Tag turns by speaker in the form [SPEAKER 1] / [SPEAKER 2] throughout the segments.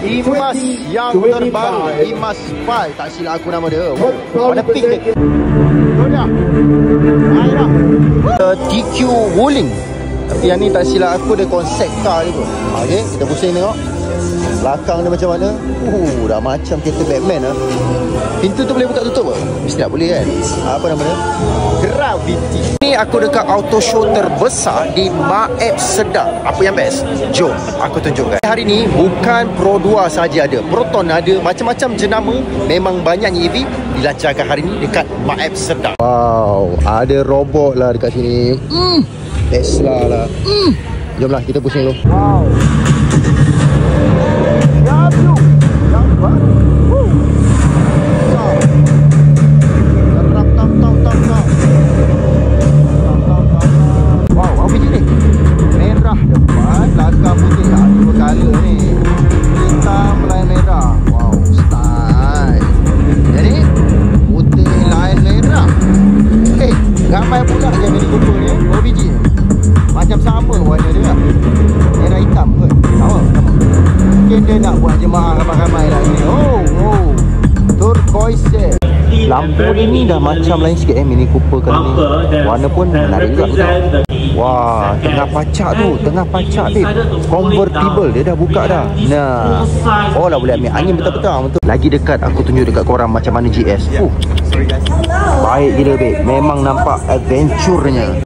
[SPEAKER 1] Imas yang terbaru, Imas 5, tak silap aku nama dia. Warna pink ni. Tu dia. Ayolah. TQ Wuling. Tapi yang ni tak silap aku dia konsep car dia tu. Okey, kita pusing tengok. Belakang dia macam mana? Dah macam kereta Batman lah. Pintu tu boleh buka tutup ke? Mesti tak boleh kan? Apa nama dia? Gravity. Ni aku dekat auto show terbesar di Maep Sedap. Apa yang best? Jom aku tunjukkan. Hari ni bukan Pro 2 saja ada, Proton ada, macam-macam jenama. Memang banyaknya EV dilancarkan hari ni dekat Maep Sedap. Wow, ada robot lah dekat sini. Tesla lah. Jomlah kita pusing dulu. Wow. Wow, apa biji ni? Merah depan, belakang putih. Ada dua color ni. Hitam, lain merah. Wow, style. Jadi, putih, lain merah. Eh, ramai pula je Mini Cooper ni. Dua biji. Macam sama warna dia. Merah hitam kot. Sama. Mungkin dia nak buat jemaah ramai-ramai lagi ni. Oh. Turquoise. Lampu dia ni dah macam lain sikit Mini Cooper kali ni. Warna pun menarik juga betul. Wah, tengah pacak tu. Tengah pacak dia. Convertible dia dah buka dah. Nah. Oh lah boleh ambil angin betul-betul. Lagi dekat aku tunjuk dekat korang macam mana GS. Baik gila babe. Memang nampak adventure-nya.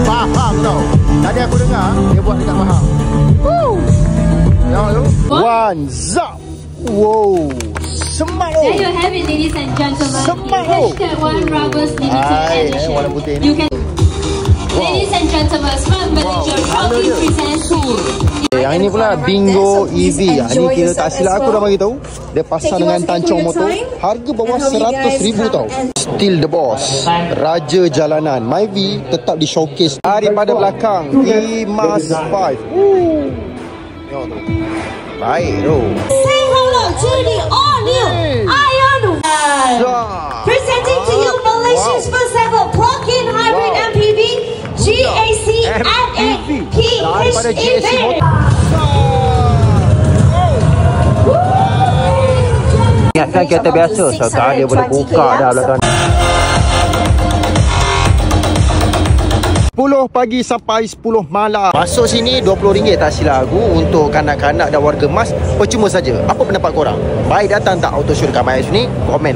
[SPEAKER 1] Faham tau. Tadi aku dengar dia buat dekat Faham. One zap. Wow. Semak.
[SPEAKER 2] There you have it, ladies and gentlemen.
[SPEAKER 1] Semak.
[SPEAKER 2] Hashtag One Rubbers Limited Edition.
[SPEAKER 1] Warna putih ni.
[SPEAKER 2] You can. Ladies and gentlemen, Smart Manager proudly presents to you.
[SPEAKER 1] Yang ini pula Bingo EV. Ini kira tak silap aku dah bagi tahu. Dia pasang dengan tancung motor. Harga bawah 100,000 tau. Still the boss. Raja jalanan. Myvi tetap di showcase. Daripada belakang Imas 5. Tengok tu. Baik tu.
[SPEAKER 3] Say hello to the all new Ion. Presenting to you Malaysia's first ever plug-in hybrid MPV GAC at a PHEV.
[SPEAKER 1] Ingatkan kereta biasa, sekarang dia boleh buka dah belakang. 10 pagi sampai 10 malam. Masuk sini RM20 tak silap aku. Untuk kanak-kanak dan warga emas percuma saja. Apa pendapat korang? Baik datang tak auto show dekat Maep ni? Komen.